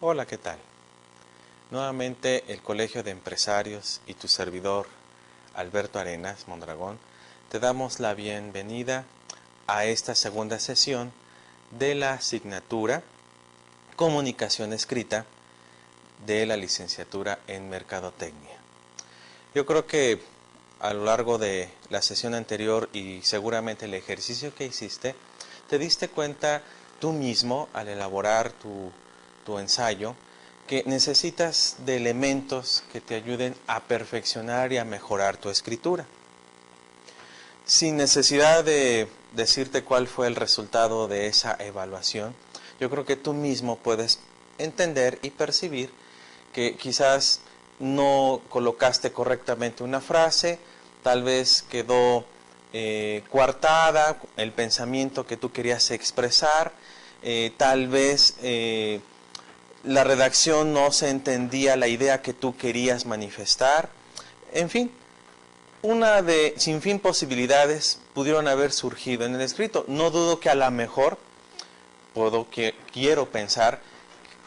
Hola, ¿qué tal? Nuevamente el Colegio de Empresarios y tu servidor Alberto Arenas Mondragón te damos la bienvenida a esta segunda sesión de la asignatura Comunicación Escrita de la licenciatura en Mercadotecnia. Yo creo que a lo largo de la sesión anterior y seguramente el ejercicio que hiciste, te diste cuenta tú mismo al elaborar tu ensayo que necesitas de elementos que te ayuden a perfeccionar y a mejorar tu escritura. Sin necesidad de decirte cuál fue el resultado de esa evaluación, yo creo que tú mismo puedes entender y percibir que quizás no colocaste correctamente una frase, tal vez quedó coartada el pensamiento que tú querías expresar, tal vez la redacción no se entendía la idea que tú querías manifestar. En fin, una de sin fin posibilidades pudieron haber surgido en el escrito. No dudo que a lo mejor, quiero pensar,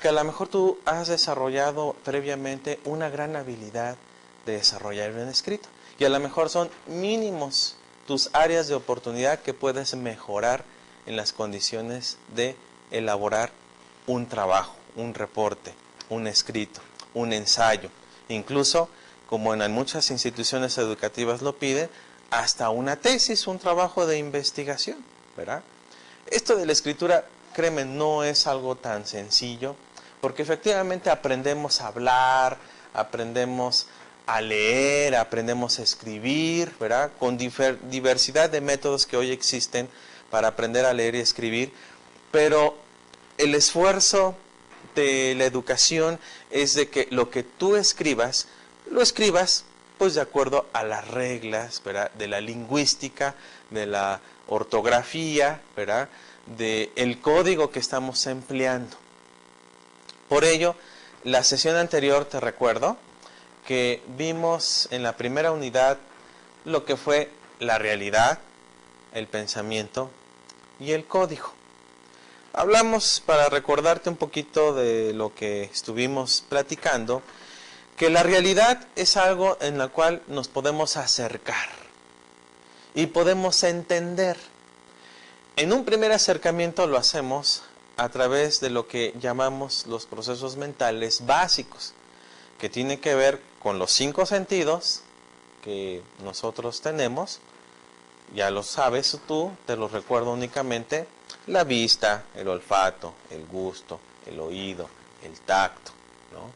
que a lo mejor tú has desarrollado previamente una gran habilidad de desarrollar un escrito. Y a lo mejor son mínimos tus áreas de oportunidad que puedes mejorar en las condiciones de elaborar un trabajo, un reporte, un escrito, un ensayo, incluso, como en muchas instituciones educativas lo piden, hasta una tesis, un trabajo de investigación, ¿verdad? Esto de la escritura, créeme, no es algo tan sencillo, porque efectivamente aprendemos a hablar, aprendemos a leer, aprendemos a escribir, ¿verdad? Con diversidad de métodos que hoy existen para aprender a leer y escribir, pero el esfuerzo de la educación es de que lo que tú escribas, lo escribas pues de acuerdo a las reglas, ¿verdad? De la lingüística, de la ortografía, ¿verdad? Del código que estamos empleando. Por ello, la sesión anterior te recuerdo que vimos en la primera unidad lo que fue la realidad, el pensamiento y el código. Hablamos, para recordarte un poquito de lo que estuvimos platicando, que la realidad es algo en la cual nos podemos acercar y podemos entender. En un primer acercamiento lo hacemos a través de lo que llamamos los procesos mentales básicos, que tiene que ver con los 5 sentidos que nosotros tenemos. Ya lo sabes tú, te lo recuerdo únicamente: la vista, el olfato, el gusto, el oído, el tacto, ¿no?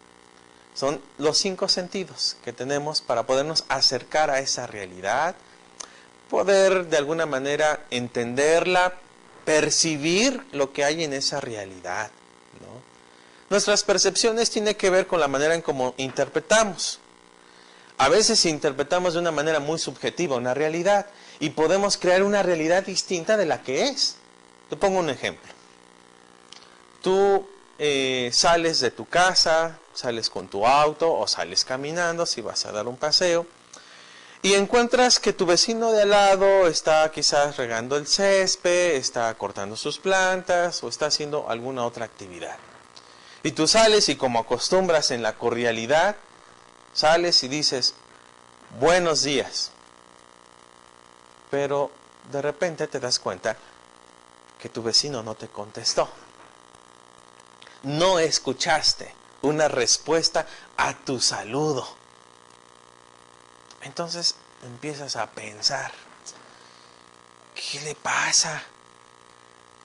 Son los 5 sentidos que tenemos para podernos acercar a esa realidad, poder de alguna manera entenderla, percibir lo que hay en esa realidad, ¿no? Nuestras percepciones tienen que ver con la manera en cómo interpretamos. A veces interpretamos de una manera muy subjetiva una realidad y podemos crear una realidad distinta de la que es. Te pongo un ejemplo. Tú sales de tu casa, sales con tu auto o sales caminando si vas a dar un paseo y encuentras que tu vecino de al lado está quizás regando el césped, está cortando sus plantas o está haciendo alguna otra actividad. Y tú sales y, como acostumbras en la cordialidad, sales y dices: buenos días. Pero de repente te das cuenta que tu vecino no te contestó. No escuchaste una respuesta a tu saludo. Entonces empiezas a pensar: ¿qué le pasa?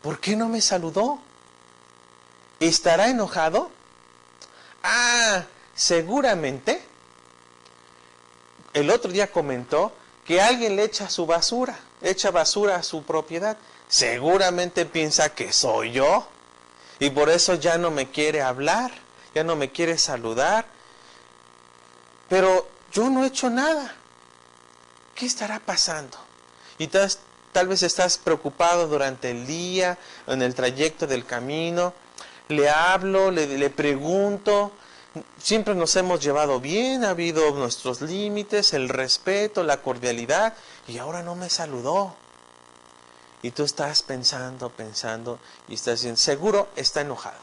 ¿Por qué no me saludó? ¿Estará enojado? Ah, seguramente el otro día comentó que alguien le echa su basura, echa basura a su propiedad. Seguramente piensa que soy yo y por eso ya no me quiere hablar, ya no me quiere saludar. Pero yo no he hecho nada. ¿Qué estará pasando? Y tal vez estás preocupado durante el día, en el trayecto del camino. Le hablo, le pregunto. Siempre nos hemos llevado bien, ha habido nuestros límites, el respeto, la cordialidad, y ahora no me saludó. Y tú estás pensando, y estás diciendo: seguro está enojado.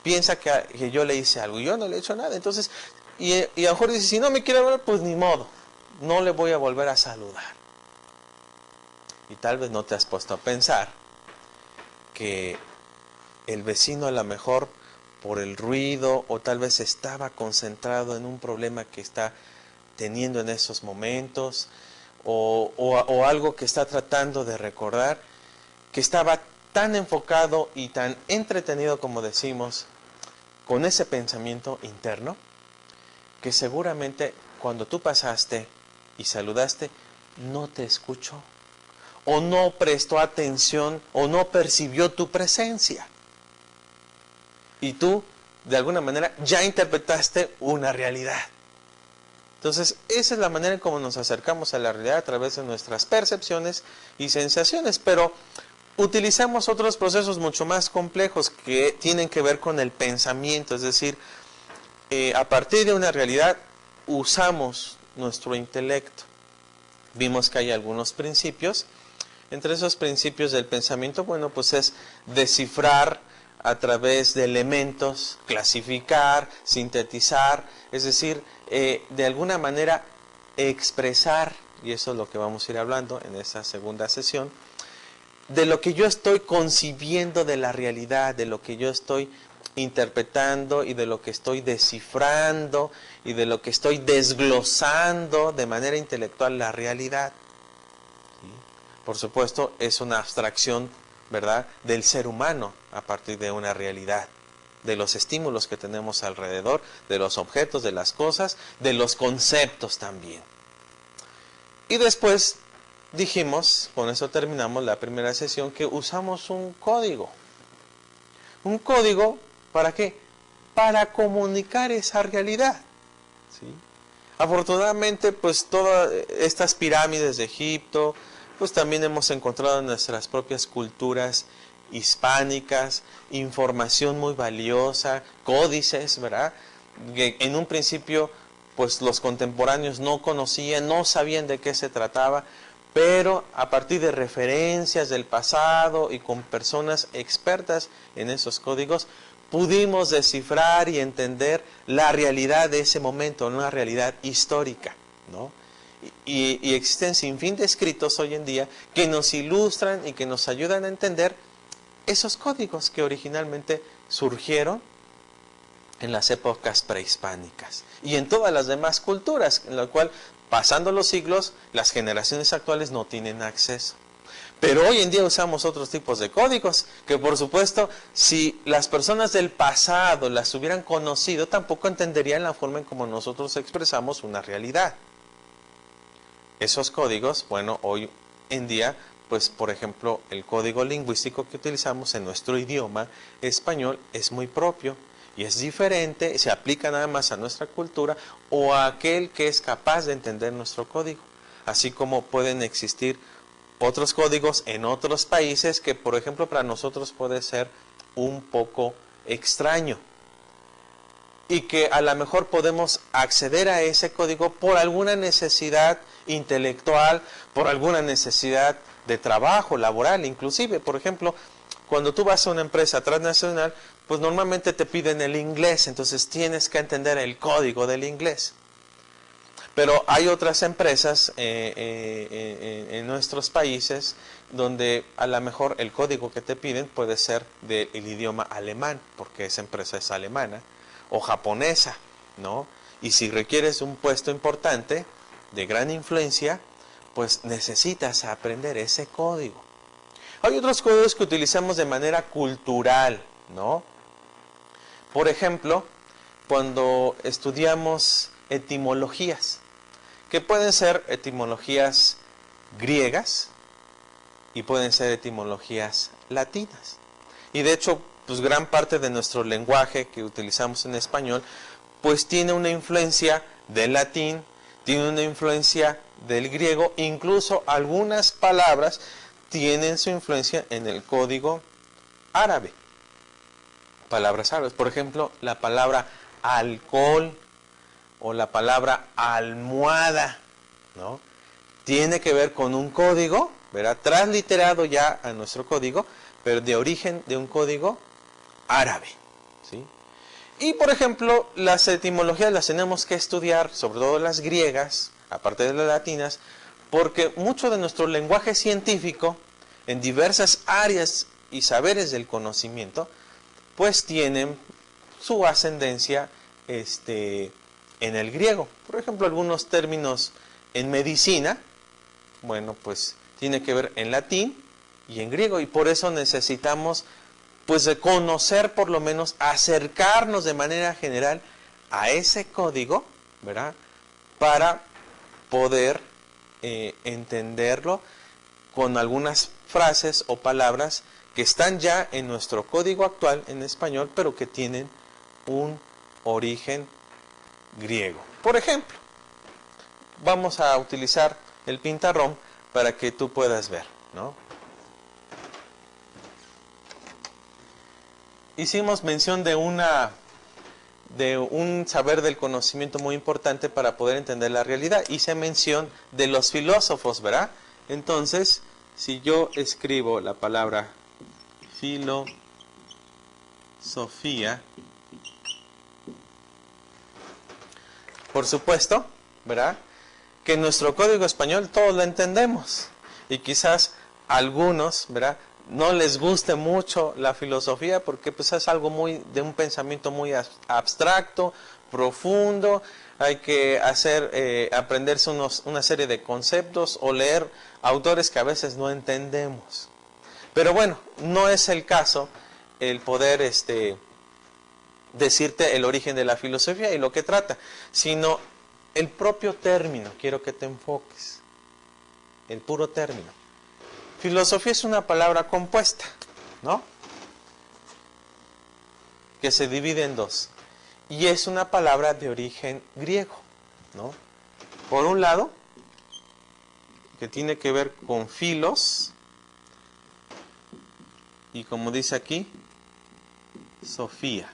piensa que yo le hice algo y yo no le he hecho nada. Entonces, y a lo mejor dice, si no me quiere hablar, pues ni modo, no le voy a volver a saludar. Y tal vez no te has puesto a pensar que el vecino a lo mejor por el ruido o tal vez estaba concentrado en un problema que está teniendo en esos momentos o algo que está tratando de recordar, que estaba tan enfocado y tan entretenido, como decimos, con ese pensamiento interno, que seguramente cuando tú pasaste y saludaste, no te escuchó, o no prestó atención, o no percibió tu presencia. Y tú, de alguna manera, ya interpretaste una realidad. Entonces, esa es la manera en cómo nos acercamos a la realidad a través de nuestras percepciones y sensaciones, pero utilizamos otros procesos mucho más complejos que tienen que ver con el pensamiento, es decir, a partir de una realidad usamos nuestro intelecto. Vimos que hay algunos principios. Entre esos principios del pensamiento, bueno, pues es descifrar a través de elementos, clasificar, sintetizar, es decir, de alguna manera expresar, y eso es lo que vamos a ir hablando en esta segunda sesión, de lo que yo estoy concibiendo de la realidad, de lo que yo estoy interpretando y de lo que estoy descifrando y de lo que estoy desglosando de manera intelectual la realidad. ¿Sí? Por supuesto, es una abstracción, ¿verdad?, del ser humano a partir de una realidad, de los estímulos que tenemos alrededor, de los objetos, de las cosas, de los conceptos también. Y después dijimos, con eso terminamos la primera sesión, que usamos un código. ¿Un código para qué? Para comunicar esa realidad. ¿Sí? Afortunadamente, pues todas estas pirámides de Egipto, pues también hemos encontrado en nuestras propias culturas hispánicas información muy valiosa, códices, ¿verdad? Que en un principio, pues los contemporáneos no conocían, no sabían de qué se trataba, pero a partir de referencias del pasado y con personas expertas en esos códigos, pudimos descifrar y entender la realidad de ese momento, una realidad histórica, ¿no? Y existen sin fin de escritos hoy en día que nos ilustran y que nos ayudan a entender esos códigos que originalmente surgieron en las épocas prehispánicas y en todas las demás culturas, en la cual, pasando los siglos, las generaciones actuales no tienen acceso. Pero hoy en día usamos otros tipos de códigos que, por supuesto, si las personas del pasado las hubieran conocido, tampoco entenderían la forma en cómo nosotros expresamos una realidad. Esos códigos, bueno, hoy en día, pues por ejemplo, el código lingüístico que utilizamos en nuestro idioma español es muy propio y es diferente, se aplica nada más a nuestra cultura o a aquel que es capaz de entender nuestro código. Así como pueden existir otros códigos en otros países que, por ejemplo, para nosotros puede ser un poco extraño. Y que a lo mejor podemos acceder a ese código por alguna necesidad intelectual, por alguna necesidad de trabajo, laboral, inclusive. Por ejemplo, cuando tú vas a una empresa transnacional, pues normalmente te piden el inglés, entonces tienes que entender el código del inglés. Pero hay otras empresas en nuestros países donde a lo mejor el código que te piden puede ser del idioma alemán, porque esa empresa es alemana, o japonesa, ¿no? Y si requieres un puesto importante, de gran influencia, pues necesitas aprender ese código. Hay otros códigos que utilizamos de manera cultural, ¿no? Por ejemplo, cuando estudiamos etimologías, que pueden ser etimologías griegas y pueden ser etimologías latinas. Y de hecho, pues gran parte de nuestro lenguaje que utilizamos en español, pues tiene una influencia del latín, tiene una influencia del griego, incluso algunas palabras tienen su influencia en el código árabe. Palabras árabes, por ejemplo, la palabra alcohol o la palabra almohada, ¿no? Tiene que ver con un código, ¿verdad? Transliterado ya a nuestro código, pero de origen de un código árabe. ¿sí? Y por ejemplo, las etimologías las tenemos que estudiar, sobre todo las griegas, aparte de las latinas, porque mucho de nuestro lenguaje científico, en diversas áreas y saberes del conocimiento, pues tienen su ascendencia en el griego. Por ejemplo, algunos términos en medicina, bueno, pues tiene que ver en latín y en griego, y por eso necesitamos pues de conocer, por lo menos acercarnos de manera general a ese código, ¿verdad? Para poder entenderlo con algunas frases o palabras que están ya en nuestro código actual en español, pero que tienen un origen griego. Por ejemplo, vamos a utilizar el pintarrón para que tú puedas ver, ¿no? Hicimos mención de un saber del conocimiento muy importante para poder entender la realidad. Hice mención de los filósofos, ¿verdad? Entonces, si yo escribo la palabra filosofía, por supuesto, ¿verdad?, que en nuestro código español todos la entendemos. Y quizás algunos, ¿verdad?, no les guste mucho la filosofía porque pues es algo de un pensamiento muy abstracto, profundo. Hay que aprenderse una serie de conceptos o leer autores que a veces no entendemos. Pero bueno, no es el caso el poder decirte el origen de la filosofía y lo que trata, sino el propio término. Quiero que te enfoques, el puro término. Filosofía es una palabra compuesta, ¿no?, que se divide en dos. Y es una palabra de origen griego, ¿no? Por un lado, que tiene que ver con filos, y como dice aquí, Sofía.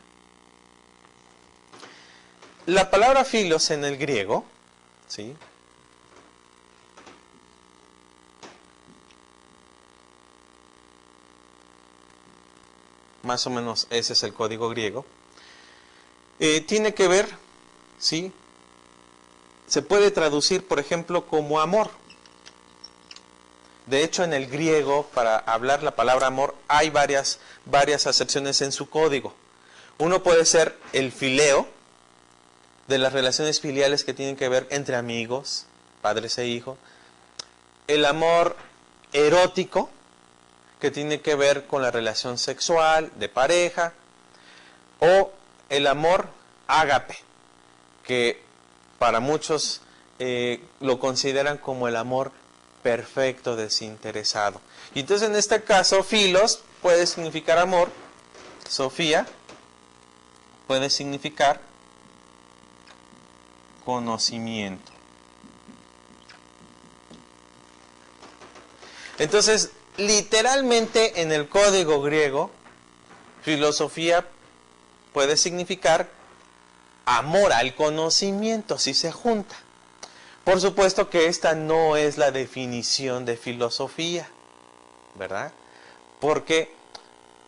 La palabra filos en el griego, ¿sí?, más o menos ese es el código griego, tiene que ver, ¿sí?, se puede traducir, por ejemplo, como amor. De hecho, en el griego, para hablar la palabra amor, hay varias acepciones en su código. Uno puede ser el fileo, de las relaciones filiales que tienen que ver entre amigos, padres e hijos. El amor erótico, que tiene que ver con la relación sexual, de pareja. O el amor ágape, que para muchos lo consideran como el amor perfecto, desinteresado. Y entonces en este caso, filos puede significar amor, Sofía puede significar conocimiento. Entonces, literalmente en el código griego, filosofía puede significar amor al conocimiento, si se junta. Por supuesto que esta no es la definición de filosofía, ¿verdad? Porque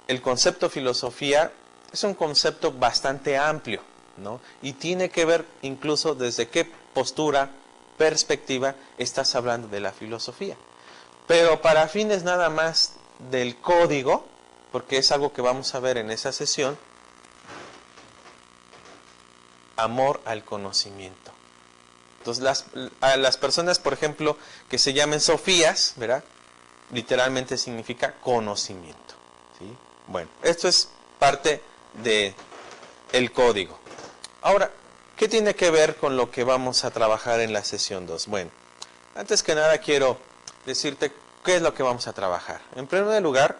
el concepto filosofía es un concepto bastante amplio, ¿no? Y tiene que ver incluso desde qué postura, perspectiva estás hablando de la filosofía. Pero para fines nada más del código, porque es algo que vamos a ver en esa sesión, amor al conocimiento. Entonces a las personas, por ejemplo, que se llamen Sofías, ¿verdad?, literalmente significa conocimiento, ¿sí? Bueno, esto es parte del código. Ahora, ¿qué tiene que ver con lo que vamos a trabajar en la sesión 2? Bueno, antes que nada quiero decirte qué es lo que vamos a trabajar. En primer lugar,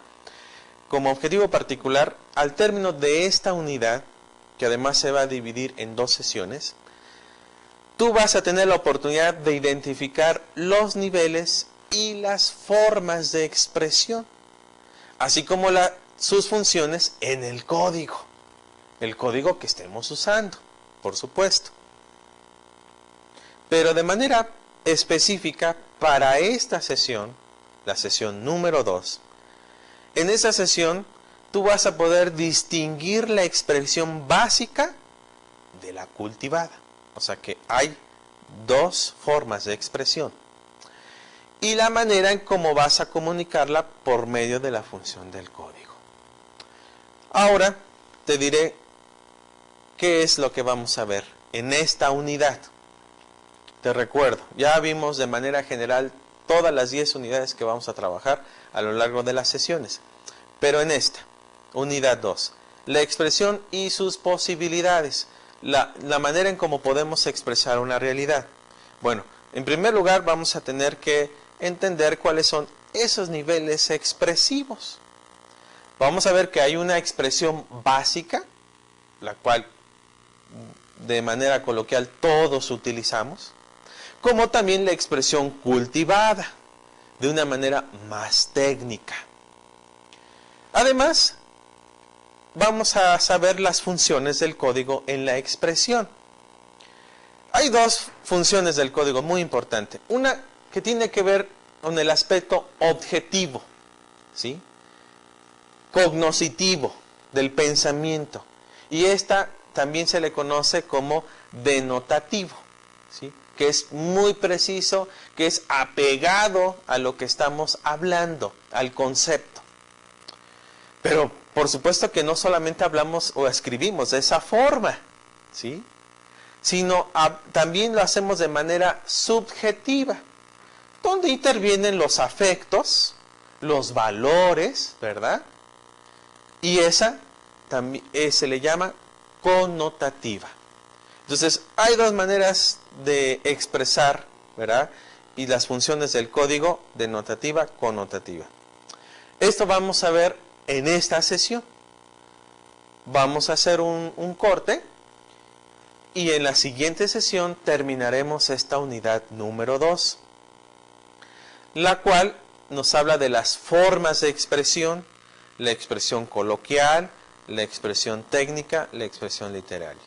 como objetivo particular, al término de esta unidad, que además se va a dividir en 2 sesiones, tú vas a tener la oportunidad de identificar los niveles y las formas de expresión, así como sus funciones en el código que estemos usando, por supuesto. Pero de manera específica para esta sesión, la sesión número 2, en esa sesión tú vas a poder distinguir la expresión básica de la cultivada. O sea que hay dos formas de expresión. Y la manera en cómo vas a comunicarla por medio de la función del código. Ahora te diré qué es lo que vamos a ver en esta unidad. Te recuerdo, ya vimos de manera general todas las 10 unidades que vamos a trabajar a lo largo de las sesiones. Pero en esta, unidad 2, la expresión y sus posibilidades, la manera en cómo podemos expresar una realidad. Bueno, en primer lugar vamos a tener que entender cuáles son esos niveles expresivos. Vamos a ver que hay una expresión básica, la cual de manera coloquial todos utilizamos, como también la expresión cultivada, de una manera más técnica. Además, vamos a saber las funciones del código en la expresión. Hay dos funciones del código muy importantes. Una que tiene que ver con el aspecto objetivo, ¿sí? Cognoscitivo del pensamiento. Y esta también se le conoce como denotativo, ¿sí? Que es muy preciso, que es apegado a lo que estamos hablando, al concepto. Pero por supuesto que no solamente hablamos o escribimos de esa forma, ¿sí? Sino también lo hacemos de manera subjetiva, donde intervienen los afectos, los valores, ¿verdad? Y esa también se le llama connotativa. Entonces, hay dos maneras de expresar, ¿verdad? Y las funciones del código, denotativa, connotativa. Esto vamos a ver en esta sesión. Vamos a hacer un corte y en la siguiente sesión terminaremos esta unidad número 2, la cual nos habla de las formas de expresión, la expresión coloquial, la expresión técnica, la expresión literaria.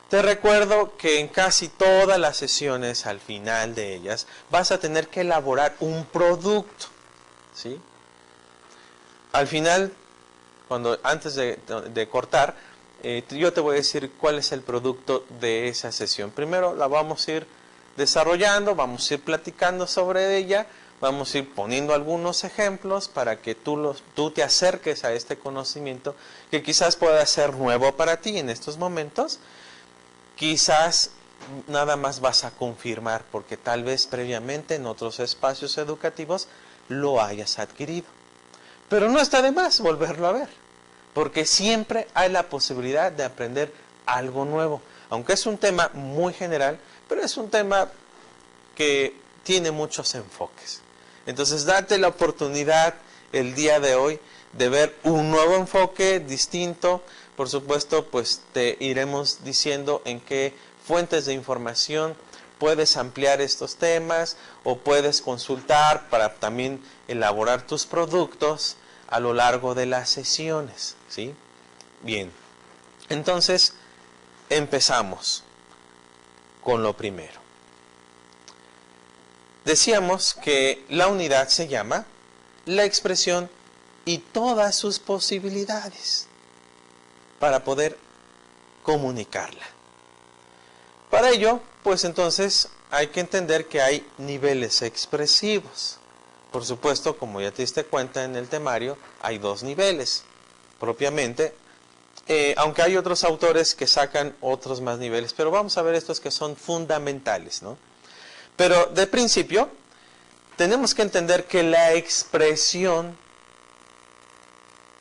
Te recuerdo que en casi todas las sesiones, al final de ellas, vas a tener que elaborar un producto, ¿sí? Al final, antes de cortar, yo te voy a decir cuál es el producto de esa sesión. Primero la vamos a ir desarrollando, vamos a ir platicando sobre ella, vamos a ir poniendo algunos ejemplos para que tú te acerques a este conocimiento que quizás pueda ser nuevo para ti en estos momentos. Quizás nada más vas a confirmar porque tal vez previamente en otros espacios educativos lo hayas adquirido. Pero no está de más volverlo a ver, porque siempre hay la posibilidad de aprender algo nuevo. Aunque es un tema muy general, pero es un tema que tiene muchos enfoques. Entonces, date la oportunidad el día de hoy de ver un nuevo enfoque distinto. Por supuesto, pues te iremos diciendo en qué fuentes de información puedes ampliar estos temas o puedes consultar para también elaborar tus productos a lo largo de las sesiones, ¿sí? Bien, entonces empezamos con lo primero. Decíamos que la unidad se llama la expresión y todas sus posibilidades para poder comunicarla. Para ello, pues entonces hay que entender que hay niveles expresivos. Por supuesto, como ya te diste cuenta en el temario, hay dos niveles, propiamente, aunque hay otros autores que sacan otros más niveles, pero vamos a ver estos que son fundamentales, ¿no? Pero de principio, tenemos que entender que la expresión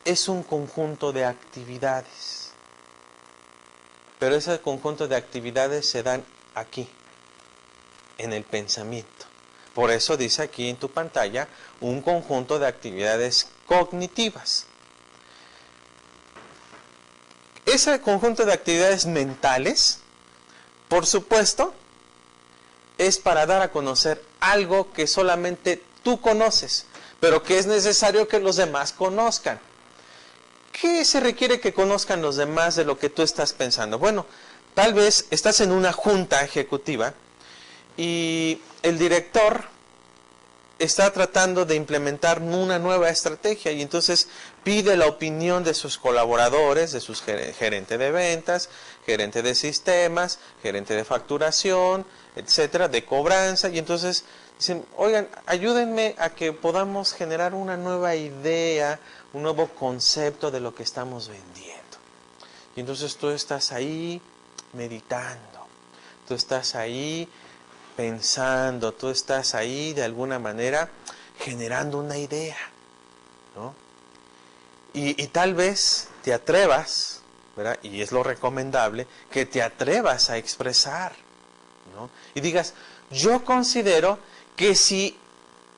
es un conjunto de actividades. Pero ese conjunto de actividades se dan aquí, en el pensamiento. Por eso dice aquí en tu pantalla un conjunto de actividades cognitivas. Ese conjunto de actividades mentales, por supuesto, es para dar a conocer algo que solamente tú conoces, pero que es necesario que los demás conozcan. ¿Qué se requiere que conozcan los demás de lo que tú estás pensando? Bueno, tal vez estás en una junta ejecutiva y el director está tratando de implementar una nueva estrategia y entonces pide la opinión de sus colaboradores, de sus gerente de ventas, gerente de sistemas, gerente de facturación, etcétera, de cobranza, y entonces dicen, oigan, ayúdenme a que podamos generar una nueva idea, un nuevo concepto de lo que estamos vendiendo. Y entonces tú estás ahí meditando, tú estás ahí pensando, tú estás ahí de alguna manera generando una idea, ¿no? Y tal vez te atrevas, ¿verdad? Y es lo recomendable, que te atrevas a expresar, ¿no? Y digas, yo considero que si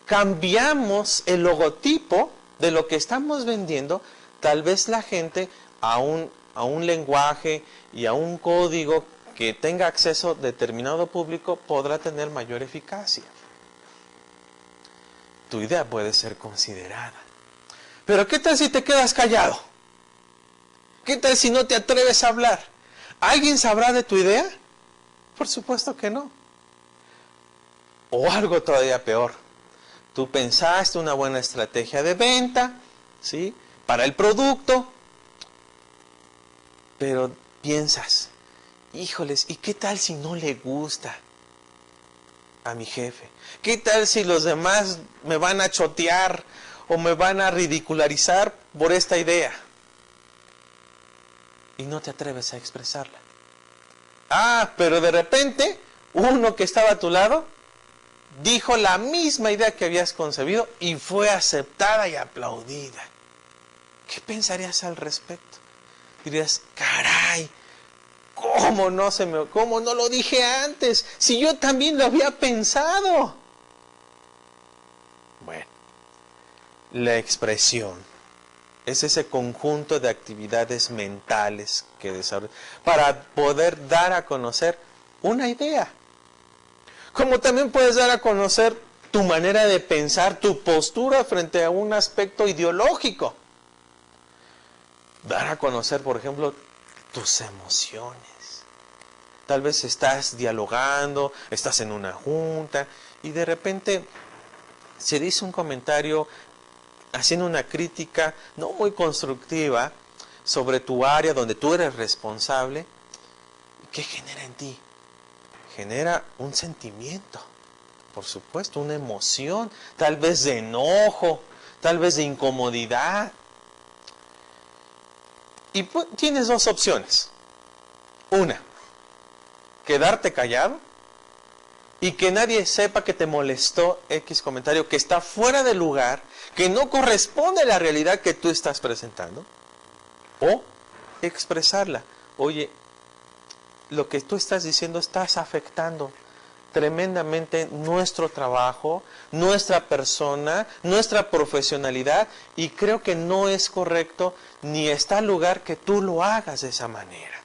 cambiamos el logotipo de lo que estamos vendiendo, tal vez la gente a un lenguaje y a un código que tenga acceso determinado público podrá tener mayor eficacia. Tu idea puede ser considerada. Pero ¿qué tal si te quedas callado? ¿Qué tal si no te atreves a hablar? ¿Alguien sabrá de tu idea? Por supuesto que no. O algo todavía peor. Tú pensaste una buena estrategia de venta, ¿sí?, para el producto, pero piensas, híjoles, ¿y qué tal si no le gusta a mi jefe? ¿Qué tal si los demás me van a chotear o me van a ridicularizar por esta idea? Y no te atreves a expresarla. Ah, pero de repente, uno que estaba a tu lado dijo la misma idea que habías concebido y fue aceptada y aplaudida. ¿Qué pensarías al respecto? Dirías, caray, ¿cómo no lo dije antes? Si yo también lo había pensado. Bueno, la expresión es ese conjunto de actividades mentales que desarrollas para poder dar a conocer una idea. Como también puedes dar a conocer tu manera de pensar, tu postura frente a un aspecto ideológico. Dar a conocer, por ejemplo, tus emociones. Tal vez estás dialogando, estás en una junta y de repente se dice un comentario haciendo una crítica no muy constructiva sobre tu área donde tú eres responsable. ¿Qué genera en ti? Genera un sentimiento, por supuesto, una emoción, tal vez de enojo, tal vez de incomodidad. Y tienes dos opciones. Una, quedarte callado y que nadie sepa que te molestó X comentario, que está fuera de lugar, que no corresponde a la realidad que tú estás presentando. O expresarla. Oye, lo que tú estás diciendo estás afectando tremendamente nuestro trabajo, nuestra persona, nuestra profesionalidad, y creo que no es correcto ni está al lugar que tú lo hagas de esa manera.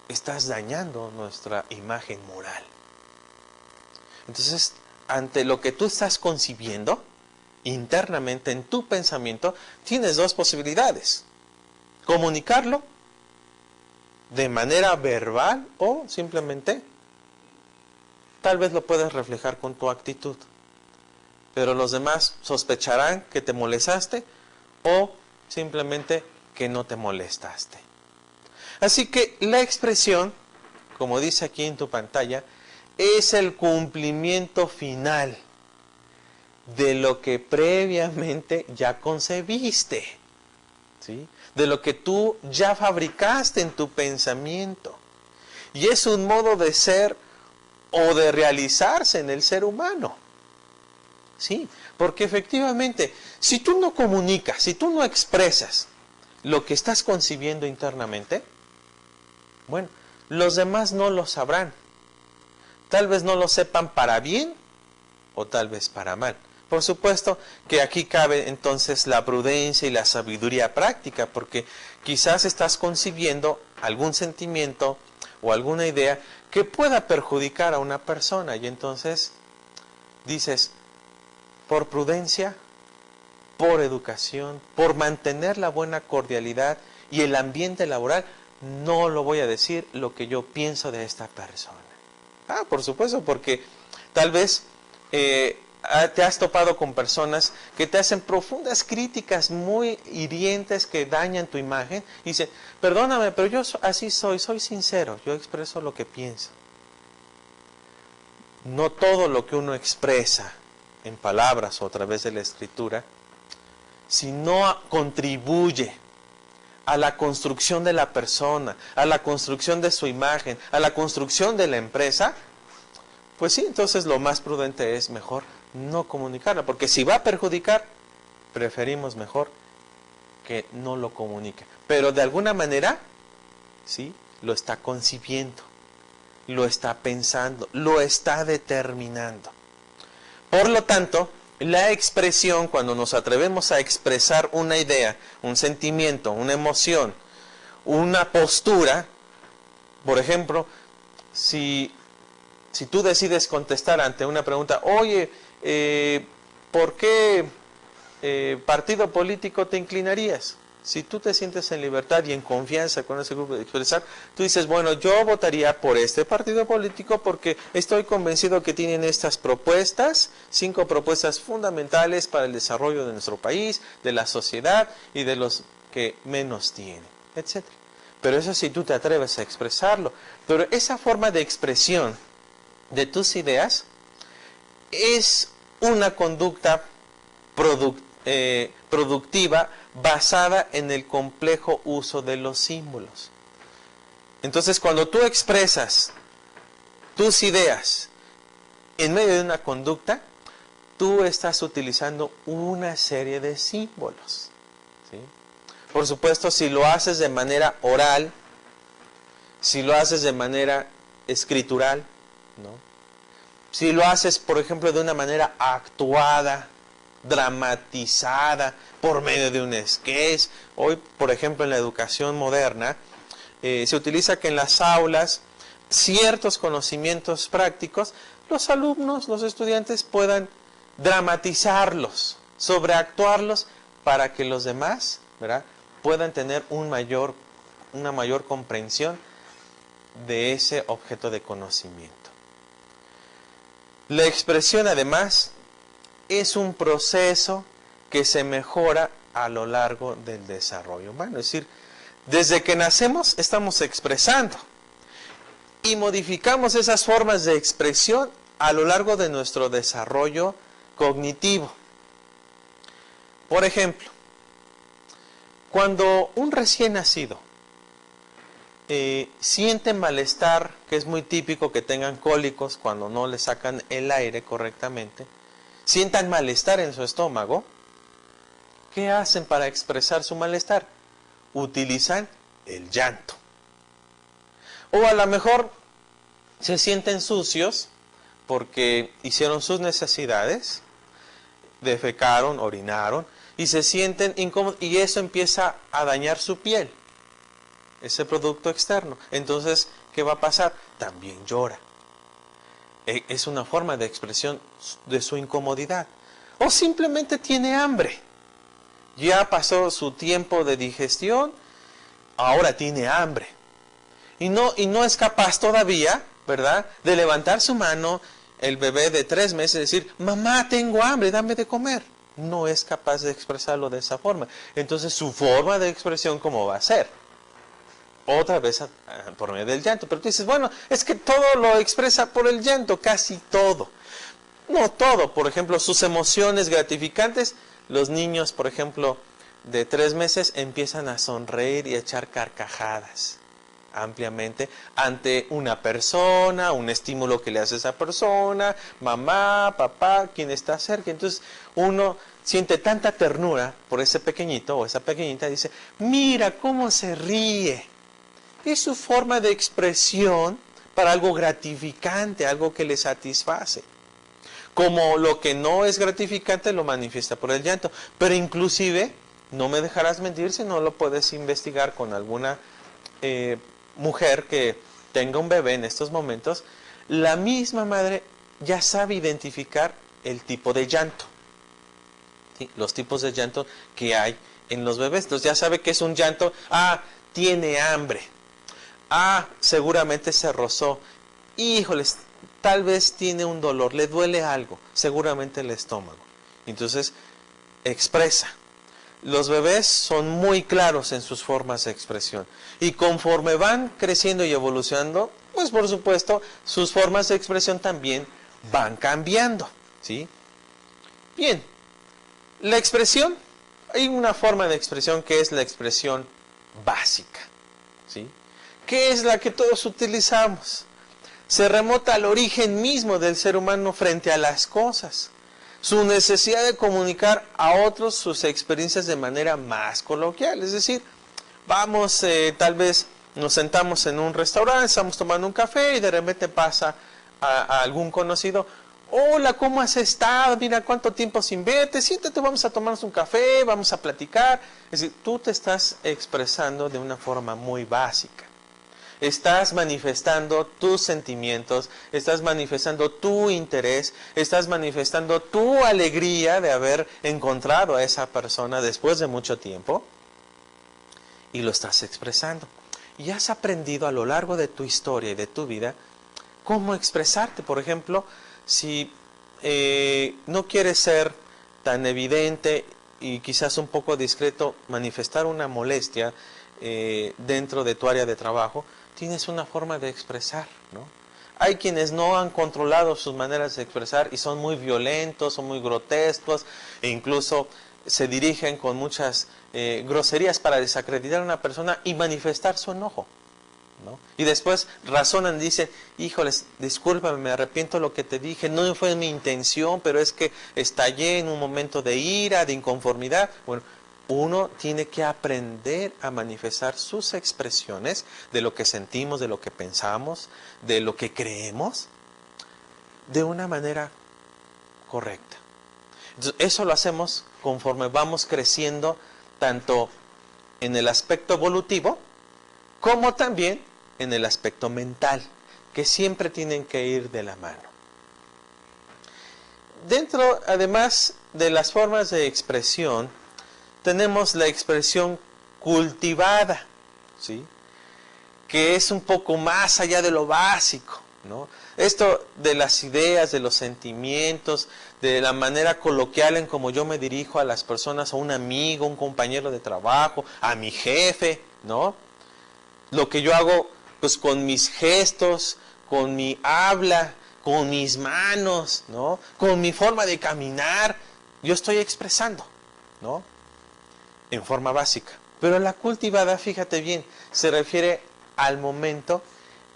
Estás dañando nuestra imagen moral. Entonces, ante lo que tú estás concibiendo internamente en tu pensamiento, tienes dos posibilidades: comunicarlo de manera verbal o simplemente tal vez lo puedes reflejar con tu actitud, pero los demás sospecharán que te molestaste o simplemente que no te molestaste. Así que la expresión, como dice aquí en tu pantalla, es el cumplimiento final de lo que previamente ya concebiste, ¿sí?, de lo que tú ya fabricaste en tu pensamiento. Y es un modo de ser o de realizarse en el ser humano. Sí, porque efectivamente, si tú no comunicas, si tú no expresas lo que estás concibiendo internamente, bueno, los demás no lo sabrán. Tal vez no lo sepan para bien o tal vez para mal. Por supuesto que aquí cabe entonces la prudencia y la sabiduría práctica, porque quizás estás concibiendo algún sentimiento o alguna idea que pueda perjudicar a una persona y entonces dices, por prudencia, por educación, por mantener la buena cordialidad y el ambiente laboral, no lo voy a decir lo que yo pienso de esta persona. Por supuesto, porque tal vez te has topado con personas que te hacen profundas críticas muy hirientes que dañan tu imagen y dicen, perdóname, pero yo así soy sincero, yo expreso lo que pienso. No todo lo que uno expresa en palabras o a través de la escritura, si no contribuye a la construcción de la persona, a la construcción de su imagen, a la construcción de la empresa, pues sí, entonces lo más prudente es mejor no comunicarla, porque si va a perjudicar, preferimos mejor que no lo comunique. Pero de alguna manera, sí, lo está concibiendo, lo está pensando, lo está determinando. Por lo tanto, la expresión, cuando nos atrevemos a expresar una idea, un sentimiento, una emoción, una postura, por ejemplo, si tú decides contestar ante una pregunta, oye, ¿por qué partido político te inclinarías? Si tú te sientes en libertad y en confianza con ese grupo de expresar, tú dices, bueno, yo votaría por este partido político porque estoy convencido que tienen estas propuestas, 5 propuestas fundamentales para el desarrollo de nuestro país, de la sociedad y de los que menos tienen, etc. Pero eso sí, tú te atreves a expresarlo. Pero esa forma de expresión de tus ideas es una conducta productiva basada en el complejo uso de los símbolos. Entonces, cuando tú expresas tus ideas en medio de una conducta, tú estás utilizando una serie de símbolos, ¿sí? Por supuesto, si lo haces de manera oral, si lo haces de manera escritural, ¿no? Si lo haces, por ejemplo, de una manera actuada, dramatizada, por medio de un sketch. Hoy, por ejemplo, en la educación moderna, se utiliza que en las aulas ciertos conocimientos prácticos, los alumnos, los estudiantes puedan dramatizarlos, sobreactuarlos, para que los demás, ¿verdad?, puedan tener una mayor comprensión de ese objeto de conocimiento. La expresión, además, es un proceso que se mejora a lo largo del desarrollo humano. Es decir, desde que nacemos estamos expresando y modificamos esas formas de expresión a lo largo de nuestro desarrollo cognitivo. Por ejemplo, cuando un recién nacido siente malestar, que es muy típico que tengan cólicos cuando no le sacan el aire correctamente, sientan malestar en su estómago, ¿qué hacen para expresar su malestar? Utilizan el llanto. O a lo mejor se sienten sucios porque hicieron sus necesidades, defecaron, orinaron, y se sienten incómodos, y eso empieza a dañar su piel, ese producto externo. Entonces, ¿qué va a pasar? También llora. Es una forma de expresión de su incomodidad. O simplemente tiene hambre. Ya pasó su tiempo de digestión, ahora tiene hambre. Y no es capaz todavía, ¿verdad?, de levantar su mano, el bebé de 3 meses, y decir, mamá, tengo hambre, dame de comer. No es capaz de expresarlo de esa forma. Entonces, su forma de expresión, ¿cómo va a ser? Otra vez por medio del llanto. Pero tú dices, bueno, es que todo lo expresa por el llanto, casi todo. No todo. Por ejemplo, sus emociones gratificantes, los niños, por ejemplo, de 3 meses empiezan a sonreír y a echar carcajadas ampliamente ante una persona, un estímulo que le hace esa persona, mamá, papá, quien está cerca. Entonces uno siente tanta ternura por ese pequeñito o esa pequeñita, dice, mira cómo se ríe. Es su forma de expresión para algo gratificante, algo que le satisface. Como lo que no es gratificante lo manifiesta por el llanto. Pero inclusive, no me dejarás mentir si no lo puedes investigar con alguna mujer que tenga un bebé en estos momentos, la misma madre ya sabe identificar el tipo de llanto. ¿Sí? Los tipos de llanto que hay en los bebés. Entonces ya sabe que es un llanto, tiene hambre. Seguramente se rozó. Híjoles, tal vez tiene un dolor, le duele algo, seguramente el estómago. Entonces, expresa. Los bebés son muy claros en sus formas de expresión. Y conforme van creciendo y evolucionando, pues por supuesto, sus formas de expresión también van cambiando, ¿sí? Bien, la expresión, hay una forma de expresión que es la expresión básica, ¿sí? ¿Qué es la que todos utilizamos? Se remota al origen mismo del ser humano frente a las cosas. Su necesidad de comunicar a otros sus experiencias de manera más coloquial. Es decir, vamos, tal vez nos sentamos en un restaurante, estamos tomando un café y de repente pasa a algún conocido. Hola, ¿cómo has estado? Mira, ¿cuánto tiempo sin verte? Siéntate, vamos a tomarnos un café, vamos a platicar. Es decir, tú te estás expresando de una forma muy básica. Estás manifestando tus sentimientos, estás manifestando tu interés, estás manifestando tu alegría de haber encontrado a esa persona después de mucho tiempo y lo estás expresando. Y has aprendido a lo largo de tu historia y de tu vida cómo expresarte. Por ejemplo, si no quieres ser tan evidente y quizás un poco discreto, manifestar una molestia dentro de tu área de trabajo, tienes una forma de expresar, ¿no? Hay quienes no han controlado sus maneras de expresar y son muy violentos, son muy grotescos e incluso se dirigen con muchas groserías para desacreditar a una persona y manifestar su enojo, ¿no? Y después razonan, dicen, híjoles, discúlpame, me arrepiento de lo que te dije, no fue mi intención, pero es que estallé en un momento de ira, de inconformidad. Bueno, uno tiene que aprender a manifestar sus expresiones de lo que sentimos, de lo que pensamos, de lo que creemos, de una manera correcta. Entonces, eso lo hacemos conforme vamos creciendo, tanto en el aspecto evolutivo, como también en el aspecto mental, que siempre tienen que ir de la mano. Dentro, además de las formas de expresión, tenemos la expresión cultivada, ¿sí? Que es un poco más allá de lo básico, ¿no? Esto de las ideas, de los sentimientos, de la manera coloquial en como yo me dirijo a las personas, a un amigo, un compañero de trabajo, a mi jefe, ¿no? Lo que yo hago pues con mis gestos, con mi habla, con mis manos, ¿no? Con mi forma de caminar, yo estoy expresando, ¿no? En forma básica. Pero la cultivada, fíjate bien, se refiere al momento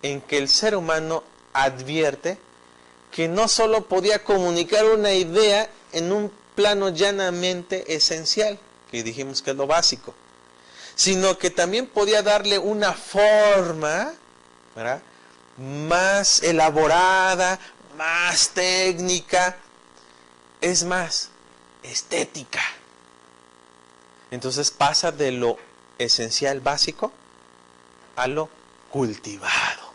en que el ser humano advierte que no solo podía comunicar una idea en un plano llanamente esencial, que dijimos que es lo básico, sino que también podía darle una forma, ¿verdad?, más elaborada, más técnica, es más, estética. Entonces pasa de lo esencial básico a lo cultivado.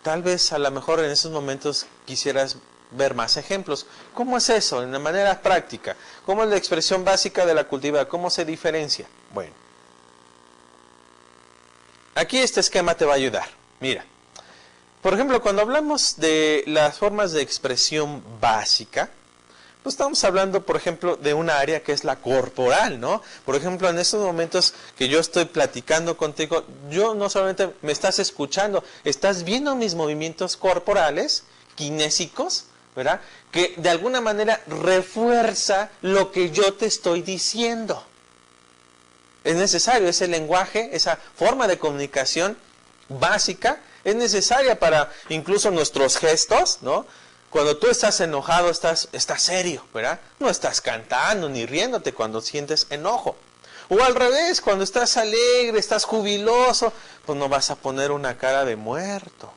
Tal vez a lo mejor en esos momentos quisieras ver más ejemplos. ¿Cómo es eso? En la manera práctica. ¿Cómo es la expresión básica de la cultivada? ¿Cómo se diferencia? Bueno, aquí este esquema te va a ayudar. Mira, por ejemplo, cuando hablamos de las formas de expresión básica, pues estamos hablando, por ejemplo, de una área que es la corporal, ¿no? Por ejemplo, en estos momentos que yo estoy platicando contigo, yo no solamente me estás escuchando, estás viendo mis movimientos corporales, kinésicos, ¿verdad?, que de alguna manera refuerza lo que yo te estoy diciendo. Es necesario ese lenguaje, esa forma de comunicación básica, es necesaria para incluso nuestros gestos, ¿no? Cuando tú estás enojado, estás serio, ¿verdad? No estás cantando ni riéndote cuando sientes enojo. O al revés, cuando estás alegre, estás jubiloso, pues no vas a poner una cara de muerto,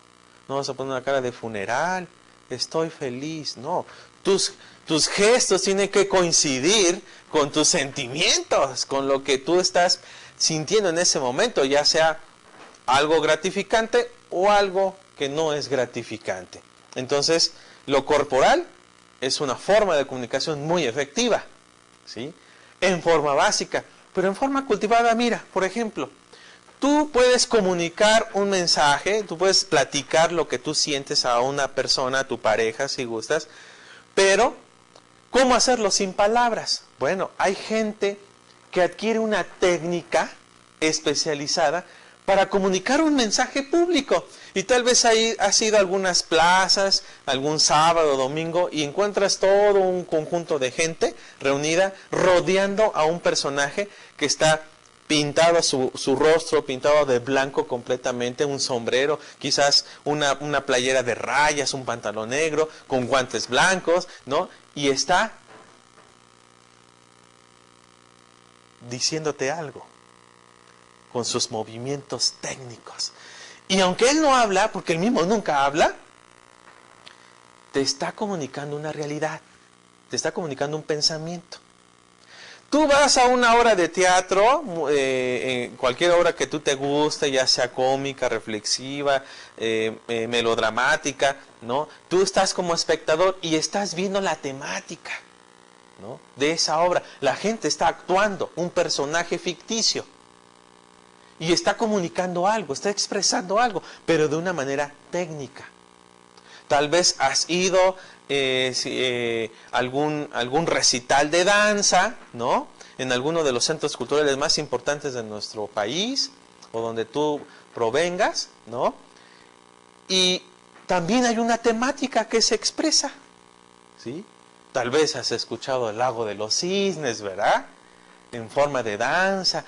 no vas a poner una cara de funeral, estoy feliz, no. Tus gestos tienen que coincidir con tus sentimientos, con lo que tú estás sintiendo en ese momento, ya sea algo gratificante o algo que no es gratificante. Entonces, lo corporal es una forma de comunicación muy efectiva, ¿sí?, en forma básica, pero en forma cultivada, mira, por ejemplo, Tú puedes comunicar un mensaje, tú puedes platicar lo que tú sientes a una persona, a tu pareja, si gustas, pero ¿cómo hacerlo sin palabras? Bueno, hay gente que adquiere una técnica especializada para comunicar un mensaje público. Y tal vez ahí has ido a algunas plazas, algún sábado o domingo, y encuentras todo un conjunto de gente reunida rodeando a un personaje que está pintado su rostro, pintado de blanco completamente, un sombrero, quizás una playera de rayas, un pantalón negro, con guantes blancos, ¿no? Y está diciéndote algo con sus movimientos técnicos. Y aunque él no habla, porque él mismo nunca habla, te está comunicando una realidad, te está comunicando un pensamiento. Tú vas a una obra de teatro, cualquier obra que tú te guste, ya sea cómica, reflexiva, melodramática, ¿no? Tú estás como espectador y estás viendo la temática, ¿no?, de esa obra. La gente está actuando un personaje ficticio y está comunicando algo, está expresando algo, pero de una manera técnica. Tal vez has ido algún recital de danza, ¿no?, en alguno de los centros culturales más importantes de nuestro país o donde tú provengas, ¿no? Y también hay una temática que se expresa, ¿sí? Tal vez has escuchado el Lago de los Cisnes, ¿verdad? En forma de danza,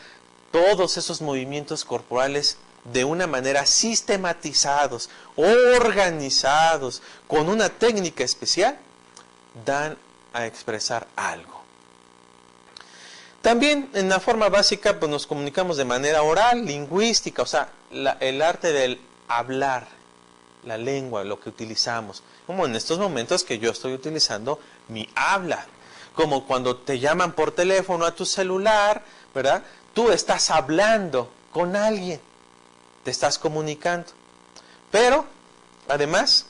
todos esos movimientos corporales de una manera sistematizados, organizados, con una técnica especial, dan a expresar algo. También en la forma básica pues nos comunicamos de manera oral, lingüística, o sea, el arte del hablar, la lengua, lo que utilizamos. Como en estos momentos que yo estoy utilizando mi habla. Como cuando te llaman por teléfono a tu celular, ¿verdad? Tú estás hablando con alguien, te estás comunicando. Pero, además,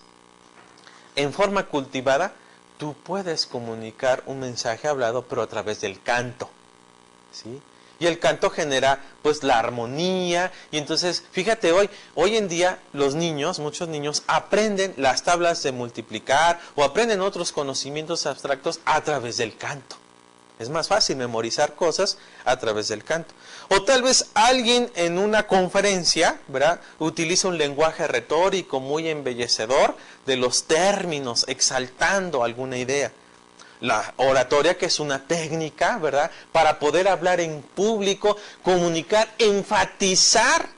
en forma cultivada, tú puedes comunicar un mensaje hablado, pero a través del canto, ¿sí? Y el canto genera pues la armonía. Y entonces, fíjate, hoy en día los niños, muchos niños, aprenden las tablas de multiplicar o aprenden otros conocimientos abstractos a través del canto. Es más fácil memorizar cosas a través del canto. O tal vez alguien en una conferencia, ¿verdad?, utiliza un lenguaje retórico muy embellecedor de los términos, exaltando alguna idea. La oratoria, que es una técnica, ¿verdad?, para poder hablar en público, comunicar, enfatizar,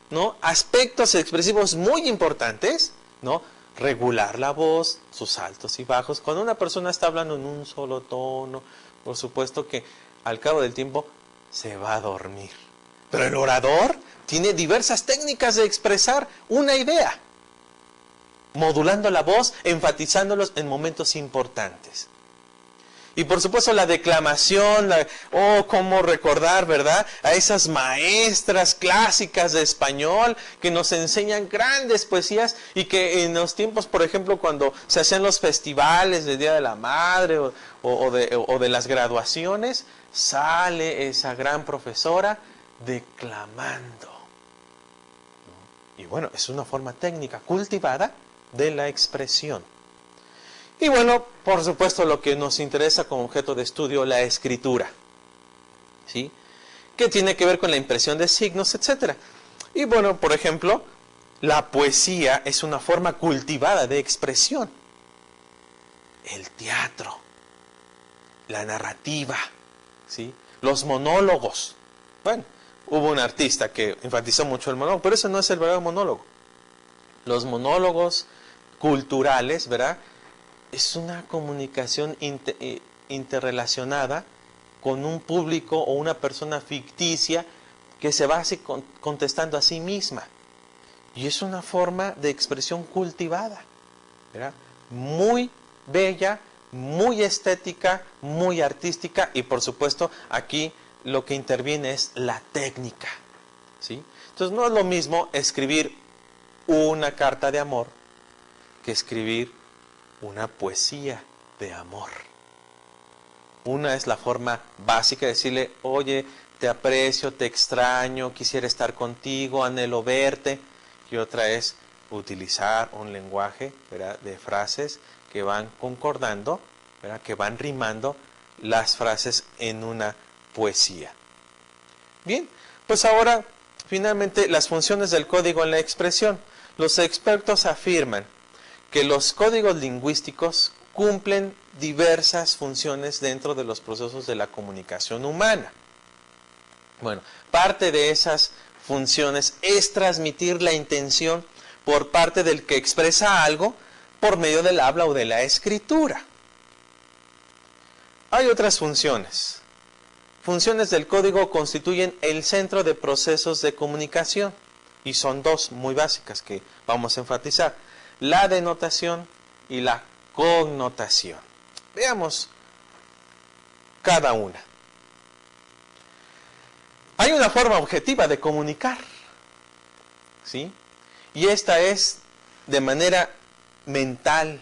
¿no?, aspectos expresivos muy importantes, ¿no?, regular la voz, sus altos y bajos. Cuando una persona está hablando en un solo tono, por supuesto que al cabo del tiempo se va a dormir. Pero el orador tiene diversas técnicas de expresar una idea, modulando la voz, enfatizándolos en momentos importantes. Y por supuesto la declamación, cómo recordar, ¿verdad?, a esas maestras clásicas de español que nos enseñan grandes poesías y que en los tiempos, por ejemplo, cuando se hacían los festivales del Día de la Madre o de las graduaciones, sale esa gran profesora declamando. Y bueno, es una forma técnica cultivada de la expresión. Y bueno, por supuesto lo que nos interesa como objeto de estudio, la escritura, ¿sí?, que tiene que ver con la impresión de signos, etc. Y bueno, por ejemplo, la poesía es una forma cultivada de expresión. El teatro, la narrativa, ¿sí?, los monólogos. Bueno, hubo un artista que enfatizó mucho el monólogo, pero ese no es el verdadero monólogo. Los monólogos culturales, ¿verdad?, es una comunicación interrelacionada con un público o una persona ficticia que se va así contestando a sí misma. Y es una forma de expresión cultivada, ¿verdad?, muy bella, muy estética, muy artística, y por supuesto aquí lo que interviene es la técnica, ¿sí? Entonces no es lo mismo escribir una carta de amor que escribir una poesía de amor. Una es la forma básica, decirle, oye, te aprecio, te extraño, quisiera estar contigo, anhelo verte. Y otra es utilizar un lenguaje, ¿verdad?, de frases que van concordando, ¿verdad?, que van rimando las frases en una poesía. Bien, pues ahora finalmente las funciones del código en la expresión. Los expertos afirman que los códigos lingüísticos cumplen diversas funciones dentro de los procesos de la comunicación humana. Bueno, parte de esas funciones es transmitir la intención por parte del que expresa algo por medio del habla o de la escritura. Hay otras funciones. Funciones del código constituyen el centro de procesos de comunicación y son dos muy básicas que vamos a enfatizar: la denotación y la connotación. Veamos cada una. Hay una forma objetiva de comunicar, ¿sí? Y esta es de manera mental,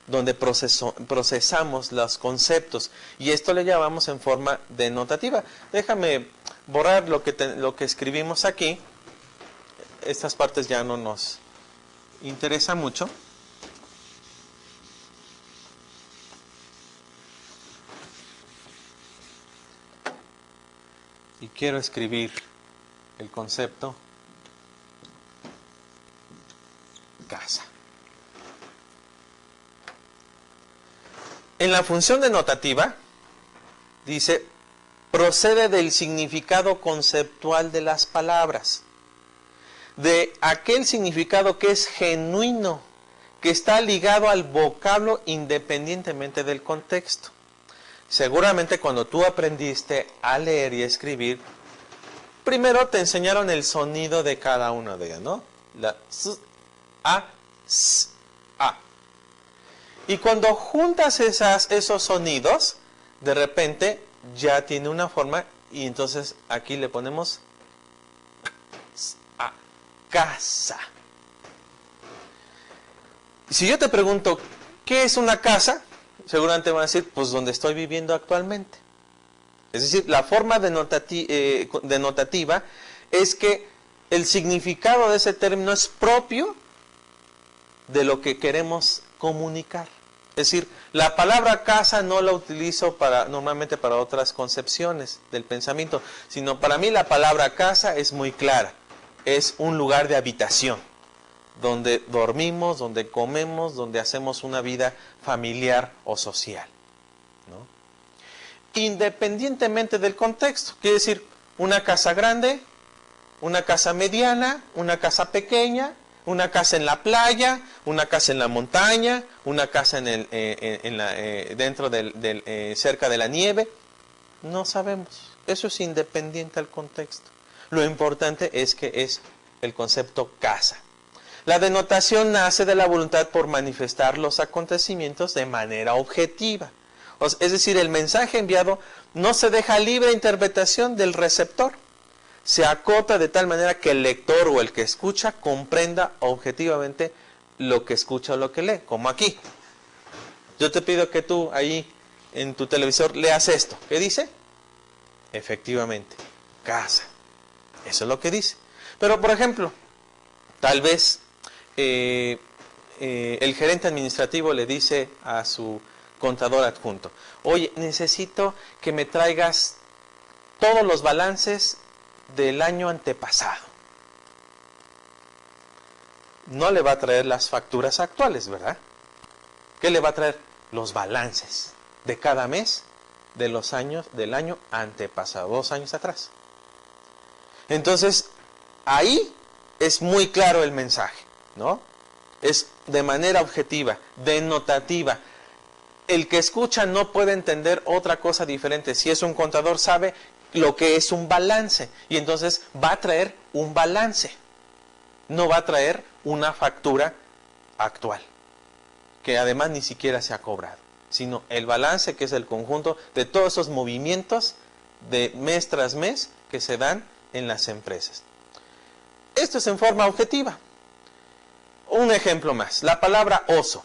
donde procesamos los conceptos, y esto le llamamos en forma denotativa. Déjame borrar lo que escribimos aquí. Estas partes ya no nos interesa mucho. Y quiero escribir el concepto casa. En la función denotativa, dice, procede del significado conceptual de las palabras, de aquel significado que es genuino, que está ligado al vocablo independientemente del contexto. Seguramente cuando tú aprendiste a leer y escribir, primero te enseñaron el sonido de cada una de ellas, ¿no? La s, a, s, a. Y cuando juntas esos sonidos, de repente ya tiene una forma, y entonces aquí le ponemos a, casa. Si yo te pregunto, ¿qué es una casa? Seguramente van a decir, pues donde estoy viviendo actualmente. Es decir, la forma denotativa es que el significado de ese término es propio de lo que queremos comunicar. Es decir, la palabra casa no la utilizo normalmente para otras concepciones del pensamiento, sino para mí la palabra casa es muy clara. Es un lugar de habitación, donde dormimos, donde comemos, donde hacemos una vida familiar o social, ¿no? Independientemente del contexto. Quiere decir, una casa grande, una casa mediana, una casa pequeña, una casa en la playa, una casa en la montaña, una casa cerca de la nieve. No sabemos. Eso es independiente al contexto. Lo importante es que es el concepto casa. La denotación nace de la voluntad por manifestar los acontecimientos de manera objetiva. Es decir, el mensaje enviado no se deja libre interpretación del receptor. Se acota de tal manera que el lector o el que escucha comprenda objetivamente lo que escucha o lo que lee. Como aquí. Yo te pido que tú ahí en tu televisor leas esto. ¿Qué dice? Efectivamente, casa. Eso es lo que dice. Pero, por ejemplo, tal vez el gerente administrativo le dice a su contador adjunto, oye, necesito que me traigas todos los balances del año antepasado. No le va a traer las facturas actuales, ¿verdad? ¿Qué le va a traer? Los balances de cada mes de los años del año antepasado, 2 años atrás. Entonces, ahí es muy claro el mensaje, ¿no? Es de manera objetiva, denotativa. El que escucha no puede entender otra cosa diferente. Si es un contador, sabe lo que es un balance. Y entonces va a traer un balance. No va a traer una factura actual, que además ni siquiera se ha cobrado. Sino el balance, que es el conjunto de todos esos movimientos de mes tras mes que se dan en las empresas. Esto es en forma objetiva. Un ejemplo más, la palabra oso.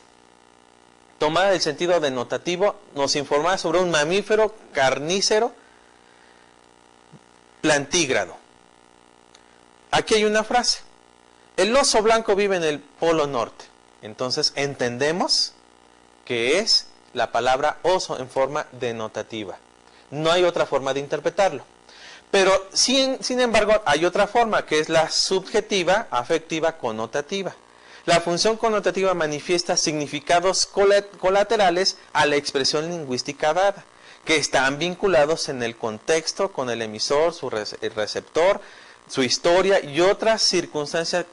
tomada del sentido denotativo, nos informa sobre un mamífero carnícero plantígrado. Aquí hay una frase. El oso blanco vive en el Polo Norte. Entonces entendemos que es la palabra oso en forma denotativa. No hay otra forma de interpretarlo. Pero sin embargo hay otra forma, que es la subjetiva, afectiva, connotativa. La función connotativa manifiesta significados colaterales a la expresión lingüística dada, que están vinculados en el contexto con el emisor, el receptor, su historia y otras circunstancias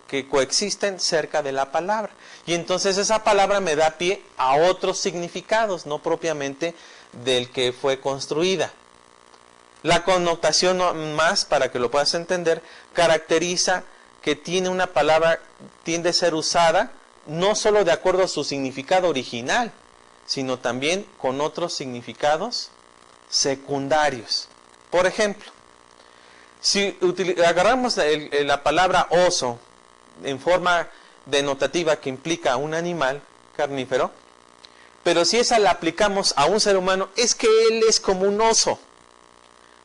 que coexisten cerca de la palabra. Y entonces esa palabra me da pie a otros significados, no propiamente del que fue construida. La connotación más, para que lo puedas entender, caracteriza que tiene una palabra, tiende a ser usada no solo de acuerdo a su significado original, sino también con otros significados secundarios. Por ejemplo, si agarramos la palabra oso en forma denotativa que implica un animal carnífero, pero si esa la aplicamos a un ser humano, es que él es como un oso.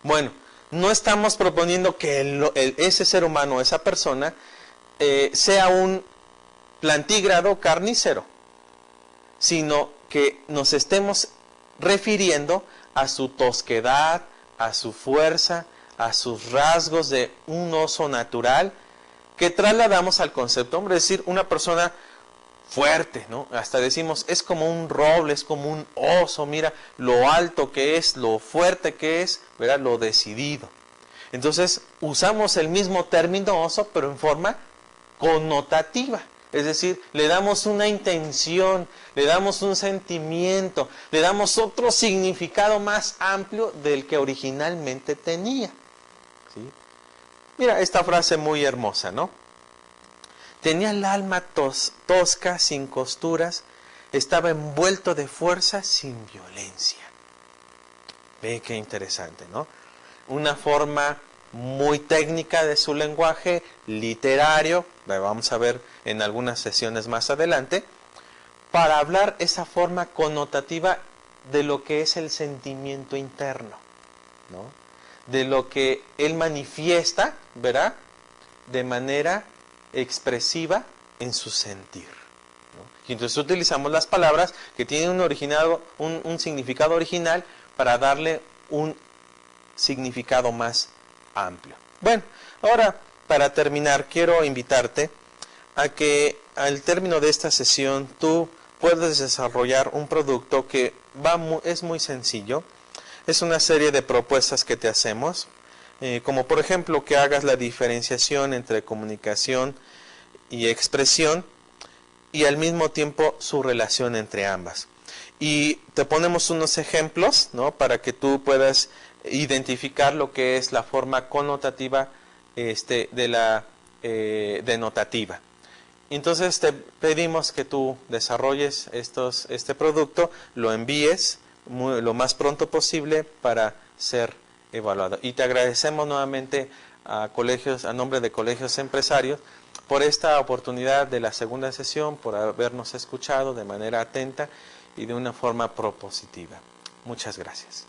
Bueno, no estamos proponiendo que ese ser humano, esa persona, sea un plantígrado carnícero, sino que nos estemos refiriendo a su tosquedad, a su fuerza, a sus rasgos de un oso natural, que trasladamos al concepto hombre, es decir, una persona fuerte, ¿no? Hasta decimos, es como un roble, es como un oso, mira lo alto que es, lo fuerte que es, ¿verdad? Lo decidido. Entonces, usamos el mismo término oso, pero en forma connotativa. Es decir, le damos una intención, le damos un sentimiento, le damos otro significado más amplio del que originalmente tenía. ¿Sí? Mira esta frase muy hermosa, ¿no? Tenía el alma tosca, sin costuras, estaba envuelto de fuerza, sin violencia. Ve qué interesante, ¿no? Una forma muy técnica de su lenguaje, literario, la vamos a ver en algunas sesiones más adelante, para hablar esa forma connotativa de lo que es el sentimiento interno, ¿no? De lo que él manifiesta, ¿verdad? De manera expresiva en su sentir, ¿no? Y entonces utilizamos las palabras que tienen un significado original para darle un significado más amplio. Bueno, ahora para terminar quiero invitarte a que al término de esta sesión tú puedes desarrollar un producto que es muy sencillo. Es una serie de propuestas que te hacemos, como por ejemplo que hagas la diferenciación entre comunicación y expresión y al mismo tiempo su relación entre ambas. Y te ponemos unos ejemplos, ¿no? Para que tú puedas identificar lo que es la forma connotativa de la denotativa. Entonces te pedimos que tú desarrolles este producto, lo envíes lo más pronto posible para ser evaluado. Y te agradecemos nuevamente a nombre de Colegios Empresarios por esta oportunidad de la segunda sesión, por habernos escuchado de manera atenta y de una forma propositiva. Muchas gracias.